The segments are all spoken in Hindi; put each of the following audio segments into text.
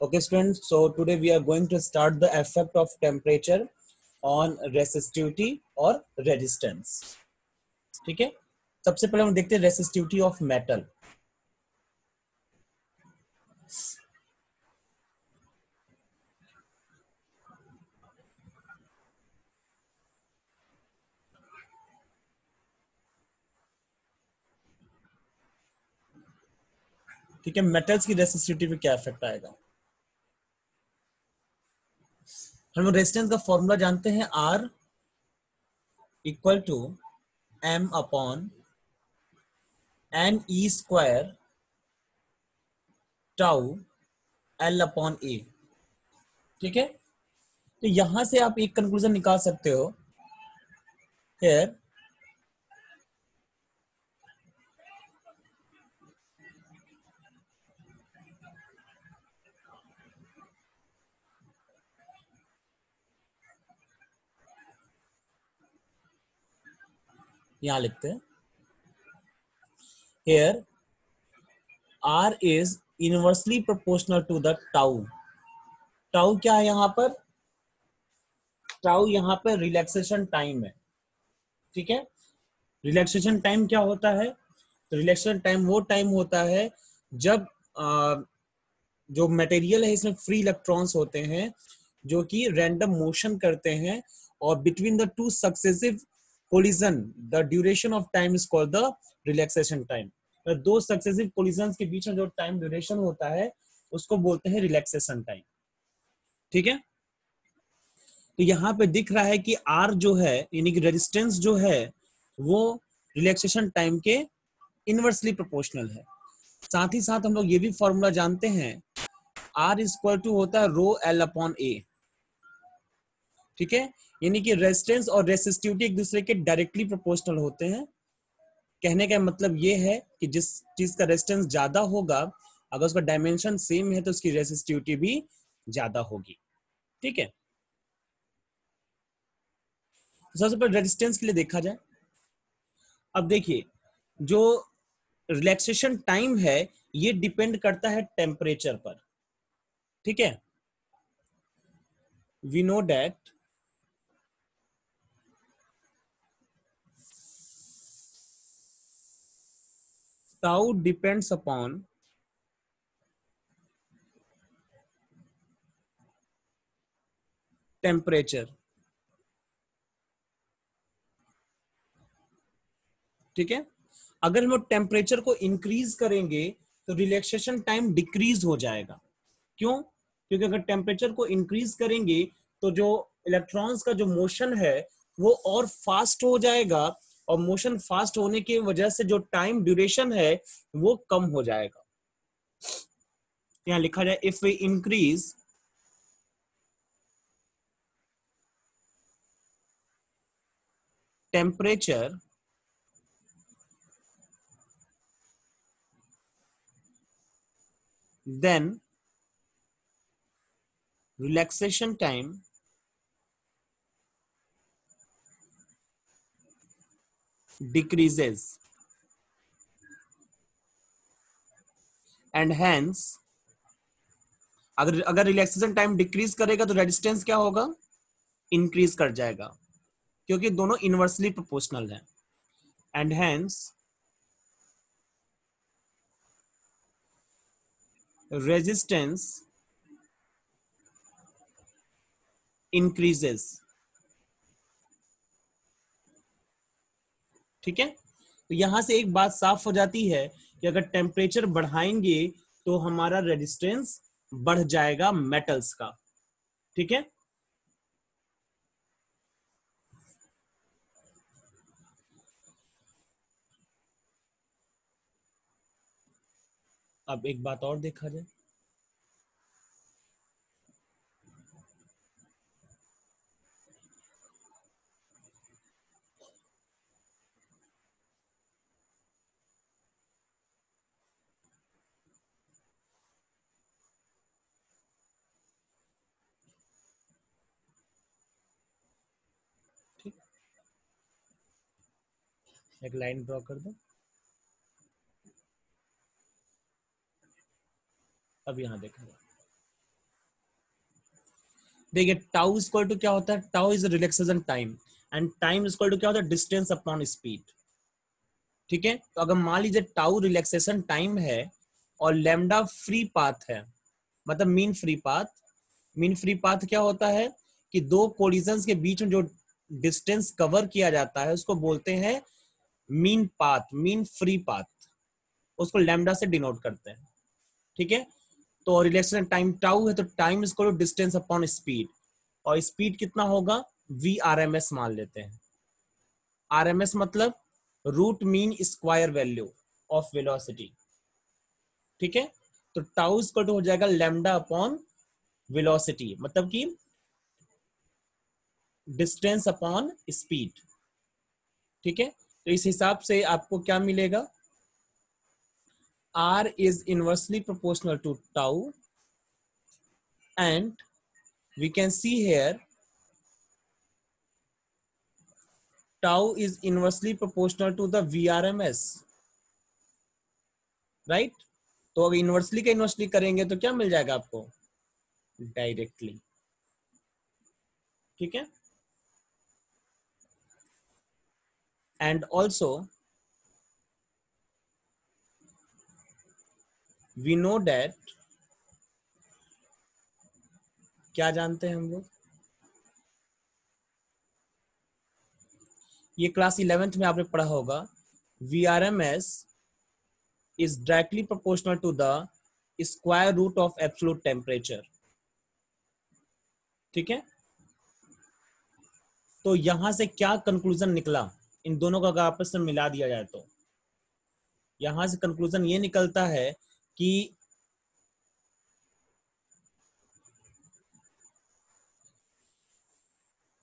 Okay, students. So today we are going to start the effect of temperature on resistivity or resistance. ठीक है, सबसे पहले हम देखते हैं रेसिस्टिविटी ऑफ मेटल. ठीक है, मेटल्स की रेसिस्टिविटी पे क्या इफेक्ट आएगा. हम रेजिस्टेंस का फॉर्मूला जानते हैं, R equal to M upon n E square tau L upon A. ठीक है, तो यहां से आप एक कंक्लूजन निकाल सकते हो. हियर यहां लिखते हैं, here R is inversely proportional to the tau. Tau क्या है यहाँ पर, टाउ यहाँ पर रिलैक्सेशन टाइम है. ठीक है, रिलैक्सेशन टाइम क्या होता है, तो रिलैक्सेशन टाइम वो टाइम होता है जब जो मटेरियल है इसमें फ्री इलेक्ट्रॉन्स होते हैं जो कि रैंडम मोशन करते हैं, और between the two successive collision the duration of time is called the relaxation time. दो सक्सेसिव कोलिजन के बीच में जो टाइम ड्यूरेशन होता है उसको बोलते हैं रिलैक्सेशन टाइम. ठीक है, तो यहाँ पे दिख रहा है कि आर जो है यानी कि रेजिस्टेंस जो है वो रिलैक्सेशन टाइम के इनवर्सली प्रोपोर्शनल है. साथ ही साथ हम लोग ये भी फॉर्मूला जानते हैं, आर इज इक्वल टू होता है रो एल अपॉन ए. ठीक है, यानी कि रेजिस्टेंस और रेसिस्टिविटी एक दूसरे के डायरेक्टली प्रोपोर्शनल होते हैं. कहने का मतलब ये है कि जिस चीज का रेजिस्टेंस ज्यादा होगा, अगर उसका डायमेंशन सेम है तो उसकी रेसिस्टिविटी भी ज्यादा होगी. ठीक है, सबसे पहले रेजिस्टेंस के लिए देखा जाए. अब देखिए, जो रिलैक्सेशन टाइम है ये डिपेंड करता है टेम्परेचर पर. ठीक है, we know that tau depends upon temperature. ठीक है, अगर हम लोग टेम्परेचर को इंक्रीज करेंगे तो रिलैक्सेशन टाइम डिक्रीज हो जाएगा. क्यों, क्योंकि अगर टेम्परेचर को इंक्रीज करेंगे तो जो इलेक्ट्रॉन्स का जो मोशन है वो और फास्ट हो जाएगा, और मोशन फास्ट होने की वजह से जो टाइम ड्यूरेशन है वो कम हो जाएगा. यहां लिखा जाए, if we increase temperature then relaxation time decreases and hence अगर रिलैक्सेशन टाइम डिक्रीज करेगा तो रेजिस्टेंस क्या होगा, इंक्रीज कर जाएगा, क्योंकि दोनों इनवर्सली प्रोपोर्शनल है. And hence resistance increases. ठीक है, तो यहां से एक बात साफ हो जाती है कि अगर टेम्परेचर बढ़ाएंगे तो हमारा रेजिस्टेंस बढ़ जाएगा मेटल्स का. ठीक है, अब एक बात और देखा जाए. ठीक, एक लाइन ड्रॉ कर दो. अब यहां देखा जाए, देखिए टाउ इक्वल टू क्या होता है, tau is relaxation time and time equal to क्या होता है, डिस्टेंस अपॉन स्पीड। ठीक है, तो अगर मान लीजिए टाउ रिलैक्सेशन टाइम है और लैम्डा फ्री पाथ है, मतलब mean free path. Mean free path क्या होता है कि दो कोलिजन्स के बीच में जो डिस्टेंस कवर किया जाता है उसको बोलते हैं mean path, mean free path, उसको लैम्डा से डिनोट करते हैं। ठीक है, तो रिलेक्शन टाइम टाउ है तो टाइम इसको डिस्टेंस अपॉन स्पीड, और स्पीड कितना होगा, वी आर एम एस मान लेते हैं। आर एम एस मतलब root mean square value of velocity. ठीक है, तो टाउ इसको हो जाएगा लैम्डा अपॉन वेलोसिटी, मतलब कि डिस्टेंस अपॉन स्पीड। ठीक है, तो इस हिसाब से आपको क्या मिलेगा, R is inversely proportional to tau, and we can see here tau is inversely proportional to the VRMS, right? तो अगर इन्वर्सली का इन्वर्सली करेंगे तो क्या मिल जाएगा आपको, डायरेक्टली। ठीक है, and also we know that, क्या जानते हैं हम लोग, ये क्लास 11th में आपने पढ़ा होगा, VRMS is directly proportional to the square root of absolute temperature। ठीक है, तो यहां से क्या कंक्लूजन निकला, इन दोनों का अगर आपस में मिला दिया जाए तो यहां से कंक्लूजन ये निकलता है कि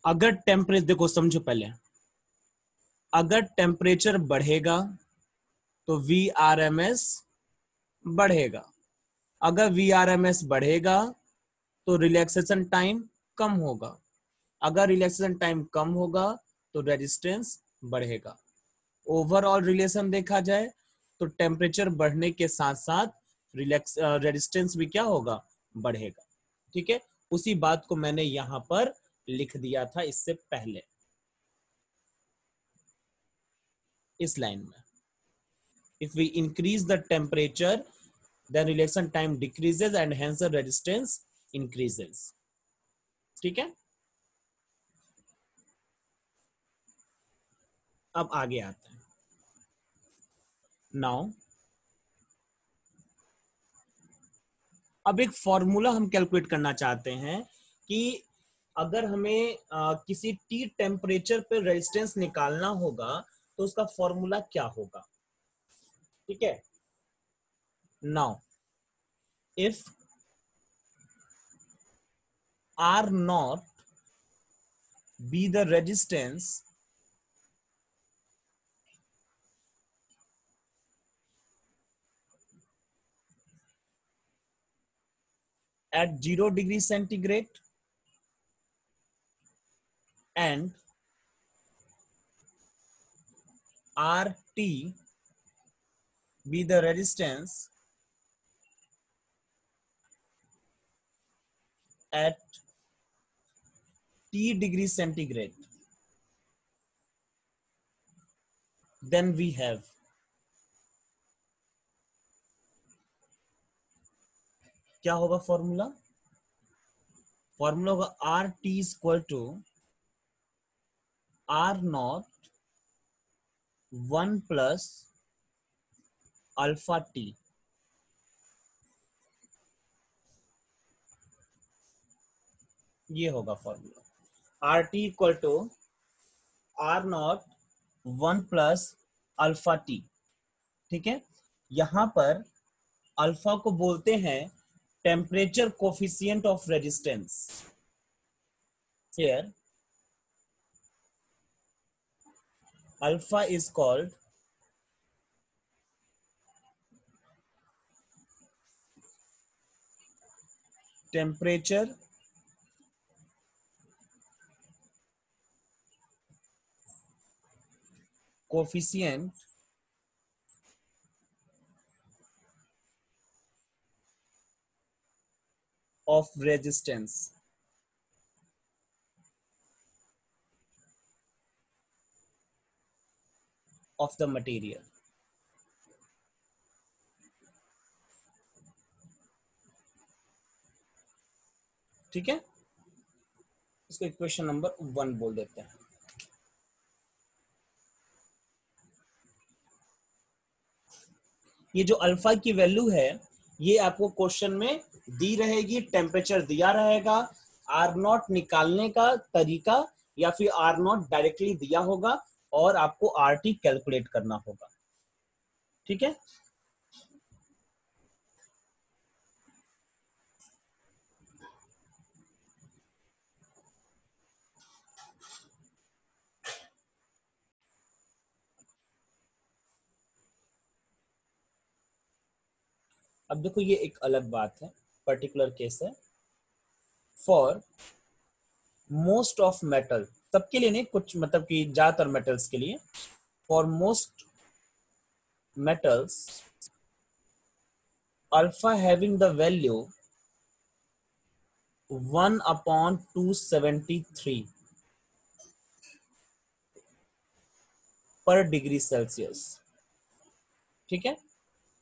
अगर टेम्परेचर, देखो समझो पहले, अगर टेम्परेचर बढ़ेगा तो वी आर एम एस बढ़ेगा, अगर वी आर एम एस बढ़ेगा तो रिलैक्सेशन टाइम कम होगा, अगर रिलैक्सेशन टाइम कम होगा तो रेजिस्टेंस बढ़ेगा। ओवरऑल रिलेशन देखा जाए तो टेम्परेचर बढ़ने के साथ साथ रिलैक्स रेजिस्टेंस भी क्या होगा, बढ़ेगा। ठीक है, उसी बात को मैंने यहां पर लिख दिया था इससे पहले इस लाइन में, if we increase the temperature then reaction time decreases and hence the resistance increases। ठीक है, अब आगे आते हैं। नाउ अब एक फॉर्मूला हम कैलकुलेट करना चाहते हैं कि अगर हमें किसी टी टेम्परेचर पर रेजिस्टेंस निकालना होगा तो उसका फॉर्मूला क्या होगा। ठीक है, now if R naught be the resistance at 0 degree centigrade and RT be the resistance at T degree centigrade, then we have, क्या होगा फॉर्मूला, फॉर्मूला होगा R T equal to R naught 1 plus alpha T. ये होगा formula, R T equal to R naught 1 plus alpha T. ठीक है, यहां पर अल्फा को बोलते हैं temperature coefficient of resistance. Here alpha is called temperature coefficient of resistance। Of the material. ठीक है, इसको इक्वेशन नंबर 1 बोल देते हैं। ये जो अल्फा की वैल्यू है ये आपको क्वेश्चन में दी रहेगी, टेम्परेचर दिया रहेगा, आर नॉट निकालने का तरीका या फिर आर नॉट डायरेक्टली दिया होगा और आपको आर टी कैलकुलेट करना होगा। ठीक है, अब देखो ये एक अलग बात है, पर्टिकुलर केस है। फॉर मोस्ट ऑफ मेटल, सबके लिए नहीं, कुछ मतलब कि ज्यादातर मेटल्स के लिए, for most metals alpha having the value 1/273 पर डिग्री सेल्सियस। ठीक है,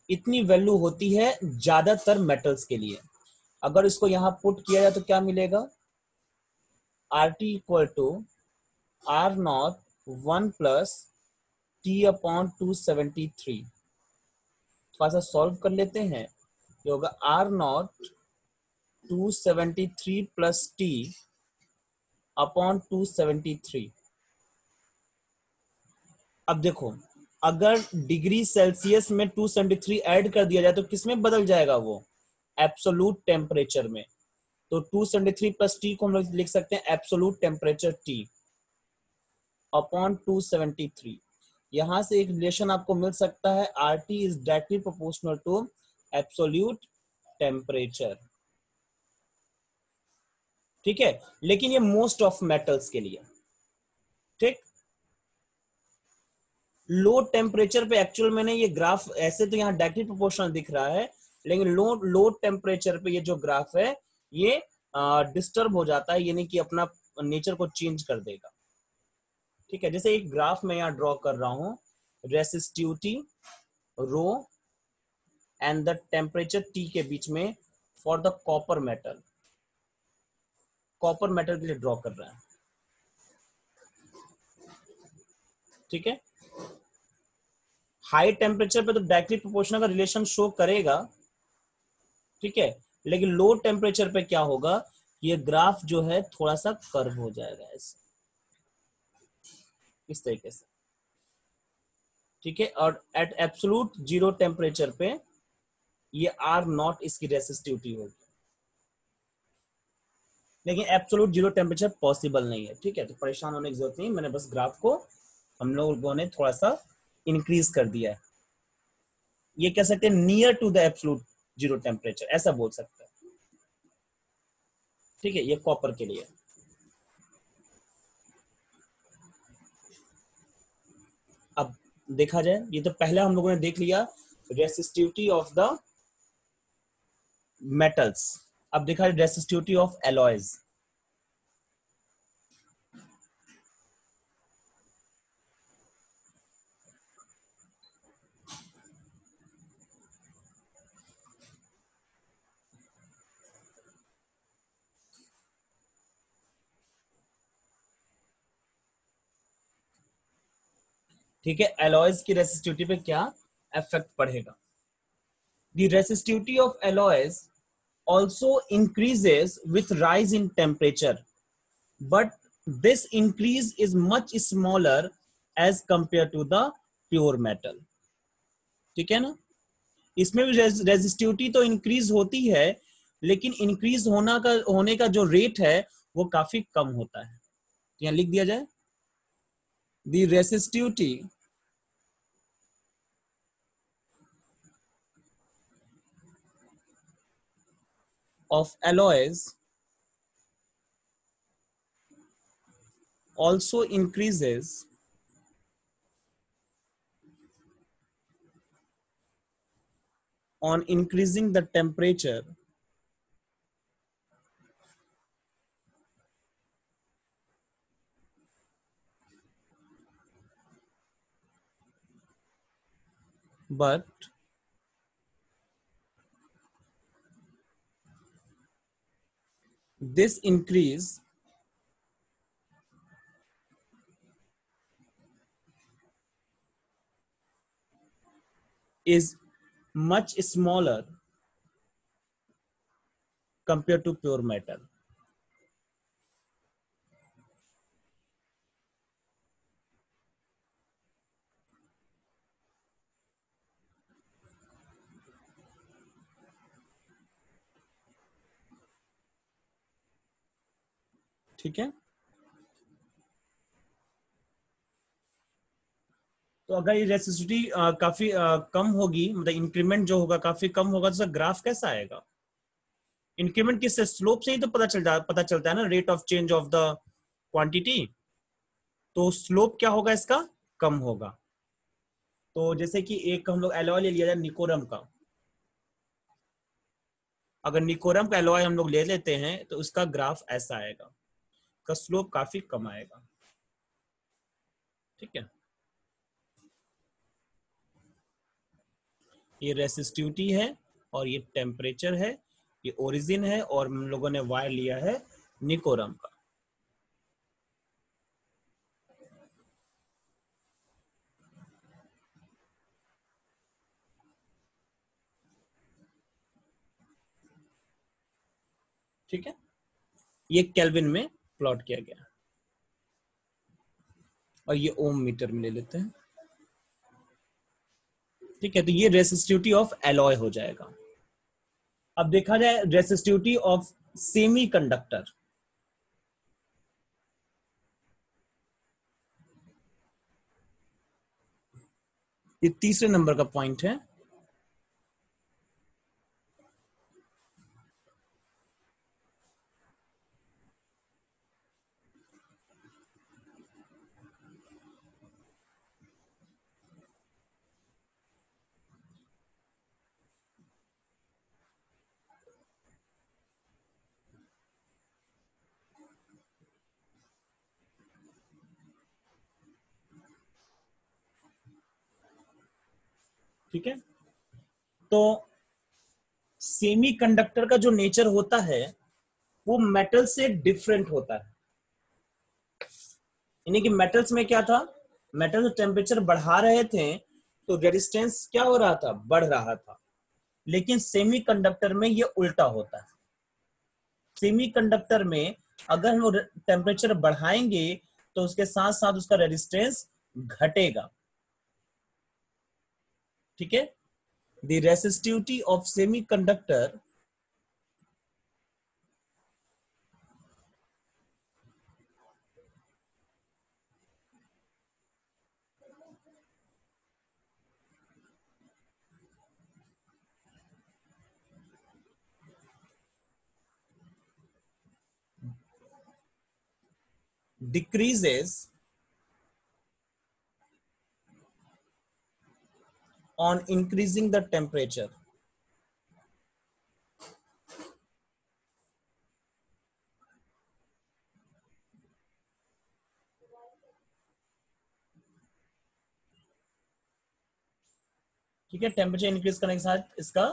इतनी वैल्यू होती है ज्यादातर मेटल्स के लिए। अगर इसको यहां पुट किया जाए तो क्या मिलेगा, R T equal to R naught 1 + T/273। थोड़ा सा सॉल्व कर लेते हैं, ये होगा आर नॉट 273 + T/273। अब देखो, अगर डिग्री सेल्सियस में 273 ऐड कर दिया जाए तो किसमें बदल जाएगा वो, एब्सोल्यूट टेम्परेचर में। तो 273 + T को हम लोग लिख सकते हैं एब्सोल्यूट टेम्परेचर T अपॉन 273। यहां से एक रिलेशन आपको मिल सकता है, R T is directly proportional to absolute temperature. ठीक है, लेकिन ये मोस्ट ऑफ मेटल्स के लिए। ठीक, लो टेम्परेचर पे एक्चुअल मैंने ये ग्राफ ऐसे तो यहाँ डायरेक्टली प्रोपोर्शनल दिख रहा है, लेकिन लो लो टेम्परेचर पे ये जो ग्राफ है ये डिस्टर्ब हो जाता है, यानी कि अपना नेचर को चेंज कर देगा। ठीक है, जैसे एक ग्राफ मैं यहाँ ड्रॉ कर रहा हूँ, resistivity rho and the temperature T के बीच में for the copper metal, copper metal के लिए ड्रॉ कर रहा है। ठीक है, हाई टेम्परेचर पे तो डायरेक्टली प्रोपोर्शनल का रिलेशन शो करेगा। ठीक है, लेकिन लो टेम्परेचर पे क्या होगा, ये ग्राफ जो है थोड़ा सा कर्व हो जाएगा ऐसे, इस तरीके से। ठीक है, और एट एब्सोल्यूट जीरो टेम्परेचर पे ये आर नॉट इसकी रेसिस्टिविटी होगी, लेकिन एब्सोल्यूट जीरो टेम्परेचर पॉसिबल नहीं है। ठीक है, तो परेशान होने की जरूरत नहीं, मैंने बस ग्राफ को हम लोगों ने थोड़ा सा इंक्रीज कर दिया है। ये कह सकते हैं near to the absolute zero temperature, ऐसा बोल सकते हैं। ठीक है, ये कॉपर के लिए। अब देखा जाए, ये तो पहले हम लोगों ने देख लिया रेसिस्टिविटी ऑफ द मेटल्स, अब देखा जाए रेसिस्टिविटी ऑफ एलॉयज। ठीक है, एलॉयज की रेसिस्टिविटी पे क्या इफेक्ट पड़ेगा, the resistivity of alloys also increases with rise in temperature, but this increase is much smaller as compared to the pure metal। ठीक है ना, इसमें भी रेजिस्टिविटी तो इंक्रीज होती है, लेकिन इंक्रीज होने का जो रेट है वो काफी कम होता है। यहाँ लिख दिया जाए, the resistivity of alloys also increases on increasing the temperature but this increase is much smaller compared to pure metal. ठीक है, तो अगर ये रेसिस्टिविटी काफी कम होगी, मतलब इंक्रीमेंट जो होगा काफी कम होगा, तो ग्राफ कैसा आएगा? इंक्रीमेंट किससे? स्लोप से ही तो पता चलता है ना, rate of change of the quantity. तो स्लोप क्या होगा इसका? कम होगा। तो जैसे कि एक हम लोग एलॉय ले लिया जाए निकोरम का, अगर निकोरम का एलॉय हम लोग ले लेते हैं तो उसका ग्राफ ऐसा आएगा, का स्लोप काफी कम आएगा। ठीक है, ये रेसिस्टिविटी है और ये टेम्परेचर है, ये ओरिजिन है, और हम लोगों ने वायर लिया है निकोरम का। ठीक है, ये केल्विन में प्लॉट किया गया, और ये ओम मीटर में ले लेते हैं। ठीक है, तो ये रेसिस्टिविटी ऑफ एलॉय हो जाएगा। अब देखा जाए रेसिस्टिविटी ऑफ सेमी कंडक्टर। ये तीसरे नंबर का पॉइंट है। ठीक है, तो सेमी कंडक्टर का जो नेचर होता है वो मेटल से डिफरेंट होता है। यानी कि मेटल्स में क्या था, मेटल टेम्परेचर बढ़ा रहे थे तो रेजिस्टेंस क्या हो रहा था, बढ़ रहा था। लेकिन सेमी कंडक्टर में ये उल्टा होता है। सेमी कंडक्टर में अगर हम टेम्परेचर बढ़ाएंगे तो उसके साथ साथ उसका रेजिस्टेंस घटेगा। ठीक है, the resistivity of semi conductor decreases on increasing the temperature. ठीक है, टेम्परेचर इंक्रीज करने के साथ इसका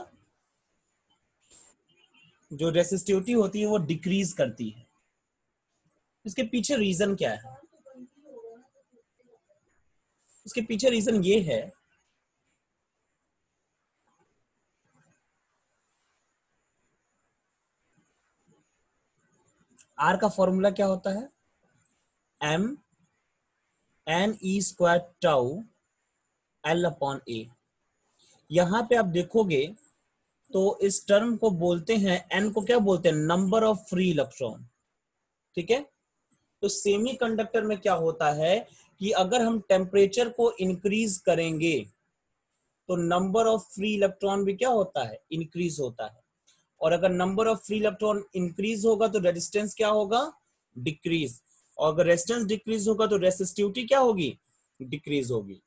जो रेसिस्टिविटी होती है वो डिक्रीज करती है। इसके पीछे रीजन क्या है? इसके पीछे रीजन ये है, आर का फॉर्मूला क्या होता है, M N E square tau L upon A. यहां पे आप देखोगे तो इस टर्म को बोलते हैं, एन को क्या बोलते हैं, नंबर ऑफ फ्री इलेक्ट्रॉन। ठीक है, तो सेमी कंडक्टर में क्या होता है कि अगर हम टेम्परेचर को इंक्रीज करेंगे तो नंबर ऑफ फ्री इलेक्ट्रॉन भी क्या होता है, इंक्रीज होता है। और अगर number of free electron increase होगा तो रेजिस्टेंस क्या होगा, डिक्रीज। और अगर रेजिस्टेंस डिक्रीज होगा तो रेसिस्टिविटी क्या होगी, डिक्रीज होगी।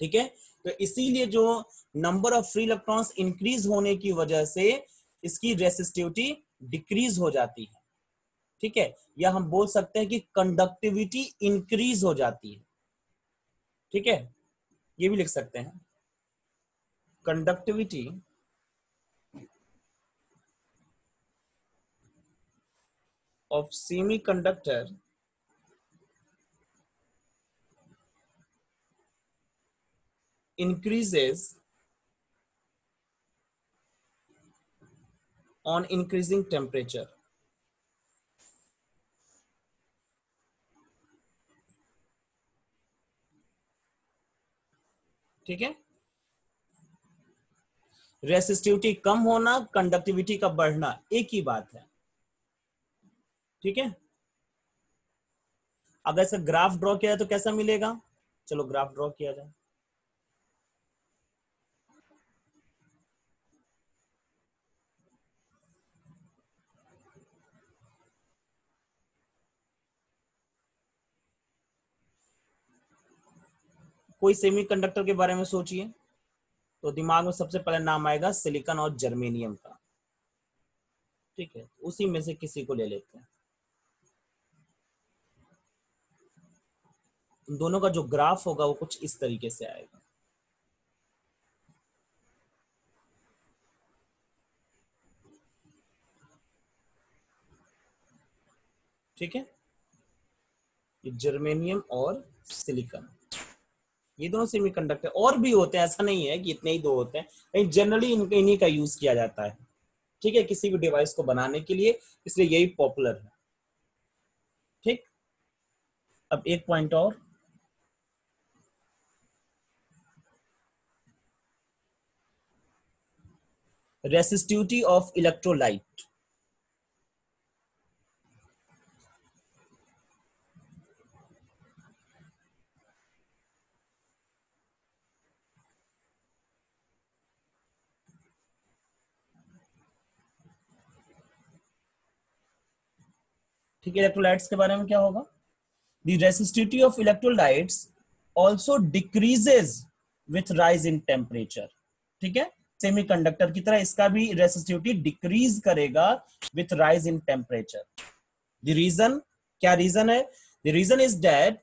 ठीक है, तो इसीलिए जो number of free electrons increase होने की वजह से इसकी रेसिस्टिविटी डिक्रीज हो जाती है। ठीक है, या हम बोल सकते हैं कि कंडक्टिविटी इंक्रीज हो जाती है। ठीक है, ये भी लिख सकते हैं। conductivity of semiconductor increases on increasing temperature. ठीक है, रेसिस्टिविटी कम होना, कंडक्टिविटी का बढ़ना एक ही बात है। ठीक है, अगर इसका ग्राफ ड्रॉ किया जाए तो कैसा मिलेगा? चलो ग्राफ ड्रॉ किया जाए। कोई सेमीकंडक्टर के बारे में सोचिए, तो दिमाग में सबसे पहले नाम आएगा सिलिकॉन और जर्मेनियम का। ठीक है, उसी में से किसी को ले लेते हैं। इन दोनों का जो ग्राफ होगा वो कुछ इस तरीके से आएगा। ठीक है, ये जर्मेनियम और सिलिकॉन, ये दोनों सेमीकंडक्टर। और भी होते हैं, ऐसा नहीं है कि इतने ही दो होते हैं, लेकिन जनरली इन्हीं का यूज किया जाता है। ठीक है, किसी भी डिवाइस को बनाने के लिए, इसलिए यही पॉपुलर है। ठीक, अब एक पॉइंट और, रेसिस्टिविटी ऑफ इलेक्ट्रोलाइट। ठीक है, इलेक्ट्रोलाइट्स के बारे में क्या होगा? The resistivity of electrolytes also decreases with rise in temperature. ठीक है, सेमीकंडक्टर की तरह इसका भी रेसिस्टिविटी डिक्रीज करेगा with rise in temperature. The reason, क्या रीजन है? The reason is that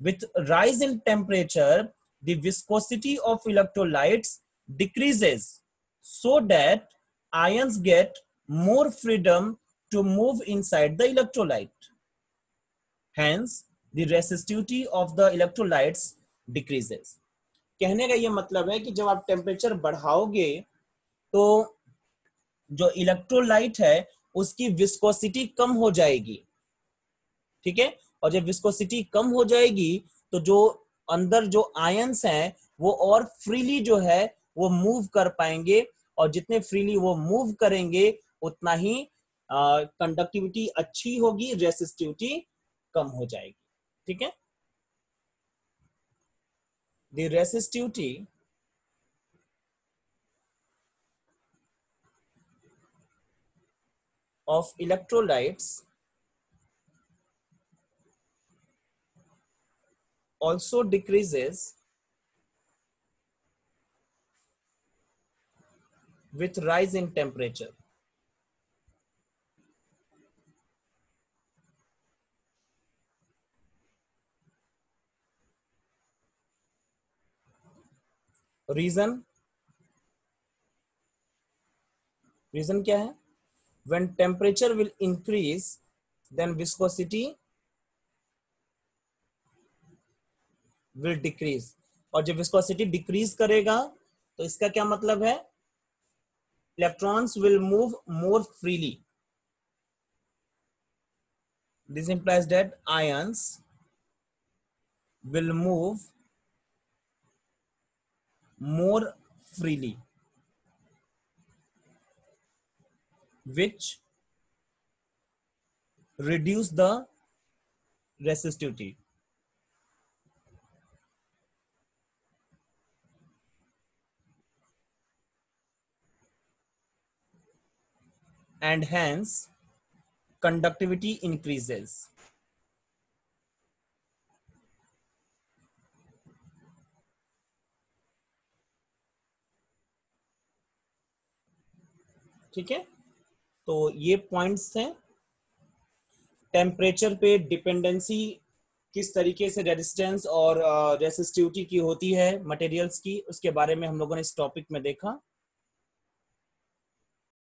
with rise in temperature the viscosity of electrolytes decreases so that ions get more freedom to move inside the electrolyte. Hence, the resistivity of the electrolytes decreases. कहने का ये मतलब है कि जब आप टेम्परेचर बढ़ाओगे तो जो इलेक्ट्रोलाइट है उसकी विस्कोसिटी कम हो जाएगी। ठीक है, और जब विस्कोसिटी कम हो जाएगी तो जो अंदर जो आयंस हैं वो और फ्रीली जो है वो मूव कर पाएंगे, और जितने फ्रीली वो मूव करेंगे उतना ही कंडक्टिविटी अच्छी होगी, रेसिस्टिविटी कम हो जाएगी। ठीक है, the resistivity of electrolytes also decreases with rise in temperature. Reason क्या है? When temperature will increase, then viscosity will decrease. और जब viscosity decrease करेगा तो इसका क्या मतलब है? Electrons will move more freely. This implies that ions will move more freely, which reduce the resistivity. And hence conductivity increases. ठीक है, तो ये पॉइंट्स हैं। टेम्परेचर पे डिपेंडेंसी किस तरीके से रेजिस्टेंस और रेसिस्टिविटी की होती है मटेरियल्स की, उसके बारे में हम लोगों ने इस टॉपिक में देखा।